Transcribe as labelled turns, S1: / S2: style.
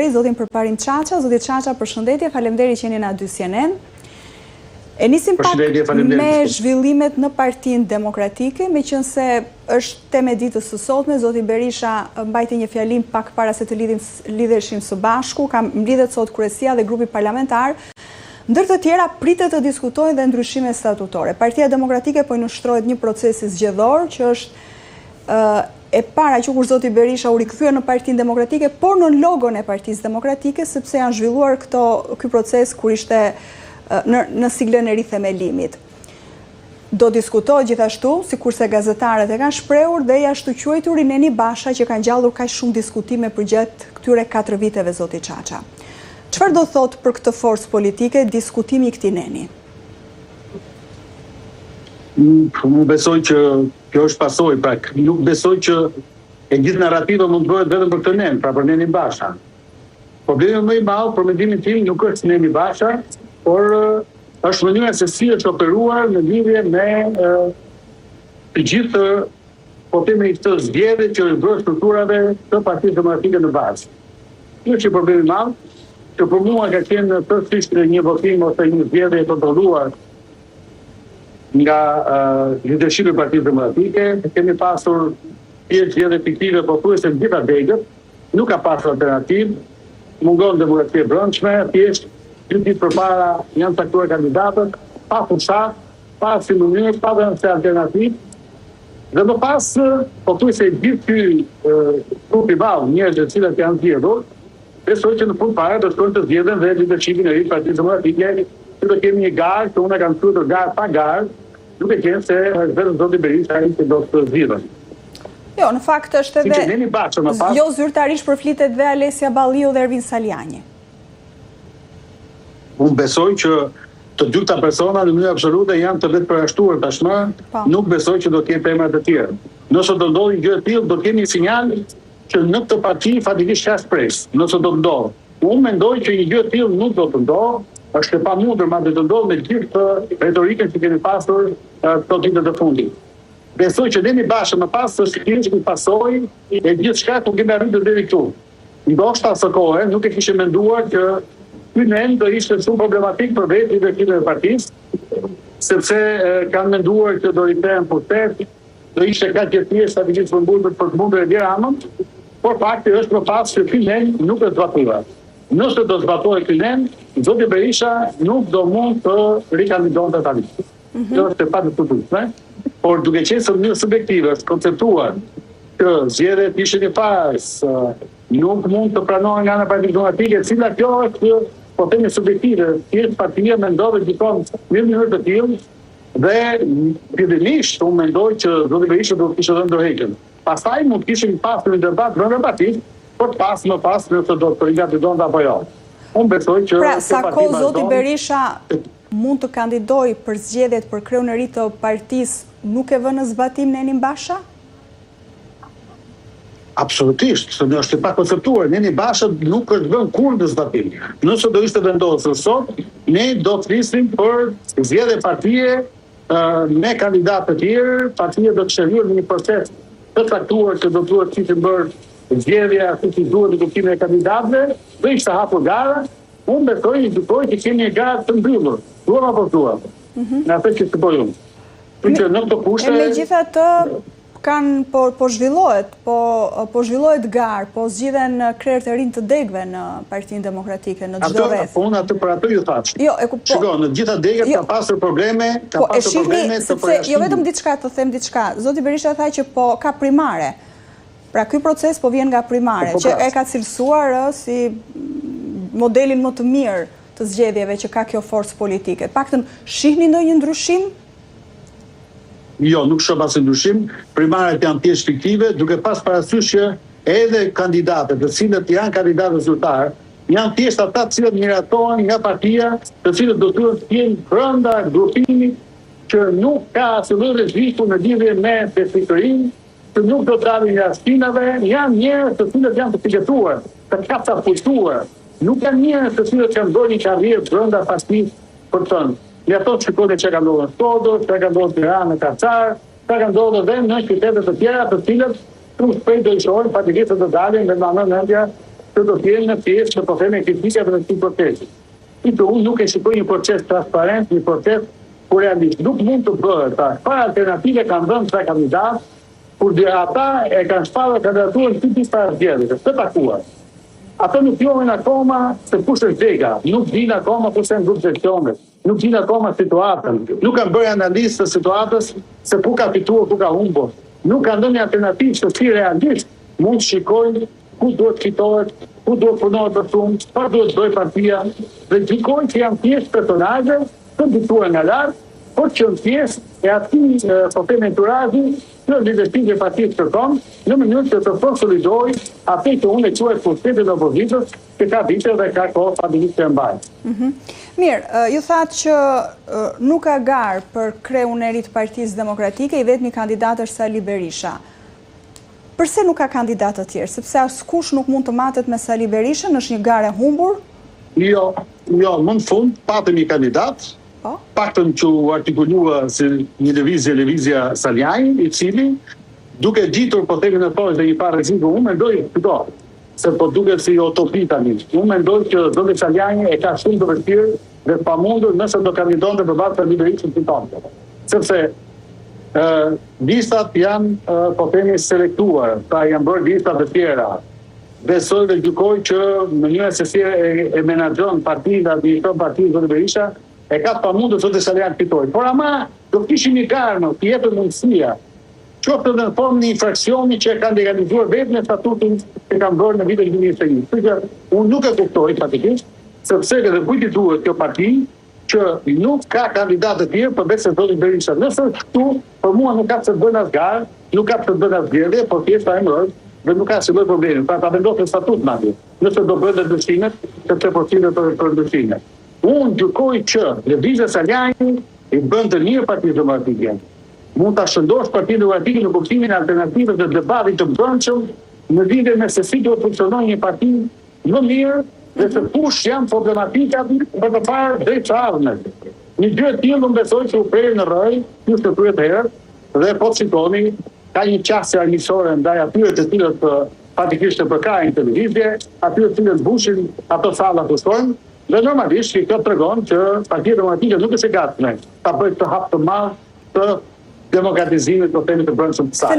S1: Zotin Përparim Çaça. Zoti Çaça, përshëndetje, faleminderit që jeni na dy CNN. E nisim pak me zhvillimet në Partinë Demokratike, meqense është temë e ditës së sotme. Zoti Berisha mbajti një fjalim pak para se të lidheshin së bashku, mbledhet sot kryesia dhe grupi parlamentar. Ndër të tjera pritet të diskutojnë dhe ndryshime statutore. Partia Demokratike po i nështrohet një procesi zgjedhor që është e para që kur zoti Berisha u rikthye në Partinë Demokratike, por në logon e Partisë Demokratike, sepse janë zhvilluar ky proces kur ishte në siglën e rithemelimit. Do diskutohet gjithashtu, sikurse gazetarët e kanë shprehur, dhe jashtu quajturi Neni Basha që kanë gjallur kaq shumë diskutime përgjatë këtyre 4 viteve, zoti Çaça. Çfarë do thot për këtë forcë politike diskutimi i këtij Neni?
S2: Unë besoj që kjo është pasojë, pra nuk besoj që e gjithë narrativa mund të bëhet vetëm për këtë Nen, pra për Nenin Basha. Problemi më i madh për mendimin tim nuk është Neni Basha, por është mënyra se si është operuar në lidhje me të gjithë po themi këtë zgjedhje që është bërë strukturave të Partisë Demokratike në bazë. Kjo është problemi i madh, që për mua ka qenë tërësisht një votim ose një zgjedhje e kontrolluar nga leadershipi i Partisë Demokratike. Kemi pasur pjesë zgjedhje fiktive pothuajse në gjitha degët, nuk ka pasur alternativë, mungon demokracia e brendshme, thjesht 2 ditë përpara janë caktuar kandidatët, pa fushat, pa si mënyrë, pa dhe nëse alternativë. Dhe më pas, pothuajse gjithë ky grup i madh njerëz të cilët janë zgjedhur, besoj që në fund fare do të shkojnë të zgjedhen dhe leadershipin e ri të Partisë Demokratike, që do kemi një garë, që unë kam thënë garë pa garë, duke qenë se vetëm zoti Berisha ai që do të zgjidhen.
S1: Jo, në fakt është edhe jo zyrtarisht përflitet dhe Alesia Balliu dhe Ervin Saliani.
S2: Unë besoj që të dy këta persona në mënyrë absolute janë të vetë përjashtuar tashmë, nuk besoj që do të ketë emra të tjerë. Nëse do ndodhi gjë e tillë, do të kemi një sinjal që në këtë parti fatikisht ka shpresë, nëse do të ndodhë. Unë mendoj që një gjë e tillë nuk do të ndodhë, është e pamundur madje të ndodhë me gjithë retorikën që kemi pasur këto ditë të fundit. Besoj që Neni Basha më pas është një pasojë e gjithçka që kemi arritur deri këtu. Ndoshta së kohë nuk e kishte menduar që ky Nen do ishte shumë problematik për vetë leadershipin e partisë, sepse kanë menduar që do rikthehen pushtet, do ishte kaq e thjeshtë strategjisht për të mundur Edi Ramën, por fakti është më pas që ky Nen nuk e zbatoi. Nëse do zbatohej ky Nen, zoti Berisha nuk do mund të rikandidonte tani. Kjo është e padiskutueshme, por duke qenë se në mënyrë subjektive është konceptuar që zgjedhjet ishin një farsë, nuk mund të pranohen nga ana Partisë Demokratike, cila kjo është po themi subjektive, thjesht partia mendove gjithmonë në mënyrë të tillë dhe fillimisht unë mendoj që zoti Berisha do të kishte dhënë dorëheqjen. Pastaj mund të kishim pasur një debat brenda partisë, por më pas nëse do të rigatidonte apo jo. Unë besoj që
S1: pra sa kohë zoti Berisha mund të kandidojë për zgjedhjet për kreun e ri të partisë, nuk e vë në zbatim Nenin Basha?
S2: Absolutisht, se është e pakonceptuar. Neni Basha nuk është vënë kurrë në zbatim. Nëse do ishte vendosur sot, ne do të flisim për zgjedhje partie me kandidatë të tjerë, partia do të shërbejë në një proces të caktuar që do duhet të bërë zgjedhja si duhet në kuptimin e kandidatëve, dhe ishte hapur gara. Unë besoj që kemi një garë të mbyllur, duam apo duam, në atë që të bëjmë. Në këtë kushte
S1: megjithatë kanë po zhvillohet garë, po zgjidhen krerët e rinj të degëve në Partinë Demokratike në çdo rreth.
S2: Unë atë për atë ju thash. Shiko, në gjitha degët ka pasur probleme, të përjashtimit.
S1: Jo vetëm diçka të them diçka. Zoti Berisha tha që po ka primare. Pra ky proces po vjen nga primare, që e ka cilësuar si modelin më të mirë të zgjedhjeve që ka kjo forcë politike. Paktën shihni ndonjë ndryshim?
S2: Jo, nuk shoh asnjë ndryshim. Primaret janë thjesht fiktive, duke pas parasysh që edhe kandidatët, të cilët janë kandidatë zyrtar, janë thjesht ata të cilët miratohen nga partia, të cilët do të jenë brenda grupimit që nuk ka asnjë rreziku në lidhje me besnikërinë, që nuk do të dalin nga spinave, janë njerëz të cilët janë të pikëtuar, të katapultuar. Nuk janë njerëz të cilët kanë bërë një karrierë brenda partisë për të thënë. Ne ato shikojmë që ka ndodhur në Skodër, që ka ndodhur në Tiranë, në Kaçar, që ka ndodhur edhe në qytete të tjera, të cilët shumë shpejt do i shohin fatikisht të dalin dhe në mendja që do t'jenë në pjesë të probleme kritikave në këtij procesi. Unë nuk e shikoj një proces transparent, një proces ku realisht nuk mund të bëhet. Çfarë alternative kanë dhënë këta kandidatë, kur dhe ata e kanë shpallur kandidaturën tipis para zgjedhjeve, të takuar. Ata nuk johen akoma se kush është Dega, nuk dinë akoma kush janë grupet seksionet, nuk dinë akoma situatën, nuk kanë bërë analizë të situatës se ku ka fituar, ku ka humbur. Nuk kanë dhënë alternativë se si realisht mund të shikojnë ku duhet fitohet, ku duhet punohet për shumë, çfarë duhet bëjë partia, dhe gjykojnë që janë thjesht personazhe të diktuar nga lart, por që në pjesë e atij problemi enturazhi në lidershipin e partisë së kom, në mënyrë që të konsolidojë atë që unë e quaj pushtetin e opozitës, që ka vite dhe ka kohë stabilisht të mbajë.
S1: Mirë, ju thatë që nuk ka garë për kreun e ri të Partisë Demokratike, i vetmi kandidat është Sali Berisha. Përse nuk ka kandidatë të tjerë? Sepse askush nuk mund të matet me Sali Berishën, është një garë e humbur?
S2: Jo, më në fund patëm një kandidat, paktën që u artikulua si një lëvizja Saljani, i cili, duke gjitur po themi në tojë dhe i pa rreziku, unë mendoj këto, se po duket si utopi tani. Unë mendoj që zoti Saljani e ka shumë të vërtetë dhe pamundur nëse do kandidonte përballë Sali Berishës fitonte. Sepse listat janë po themi selektuar, pra janë bërë lista të tjera. Besoj dhe gjykoj që mënyra se si e menaxhon partinë dhe administron partinë zoti Berisha e ka të pamundur zoti Saljani fitoj. Por ama do kishim një garë, të jepet mundësia, qoftë në formë një infraksioni që e kanë legalizuar vetë në statutin që kanë bërë në vitin 2021. Kështu unë nuk e kuptoj fatikisht, sepse edhe kujt i duhet kjo parti që nuk ka kandidatë të tjerë përveç se zoti Berisha. Nëse është këtu, për mua nuk ka pse të bëjnë asgjë, nuk ka pse të bëjnë asgjë, por thjesht ta emëroj dhe nuk ka asnjë problemi. Pra ta vendosë statut madje. Nëse do bëjnë ndryshime, sepse përfilën për ndryshime. Unë gjykoj që lëvizja Saljani i bën të mirë Partisë Demokratike. Mund ta shëndosh Partinë Demokratike në kuptimin e alternativës dhe debatit të brendshëm në lidhje me se si duhet funksionojë një parti më mirë dhe se kush janë problematikat për të parë drejt të ardhmes. Një gjë e tillë unë besoj që u prerë në rroj, ju të pyet herë, dhe po shikoni, ka një qasje armiqësore ndaj atyre të cilët fatikisht e përkajnë televizje, atyre të cilët mbushin ato salla ku shkojnë, dhe normalisht kjo tregon që Partia Demokratike nuk është e gatshme ta bëjë të hap të madh të demokratizimit të themi të brendshëm të saj.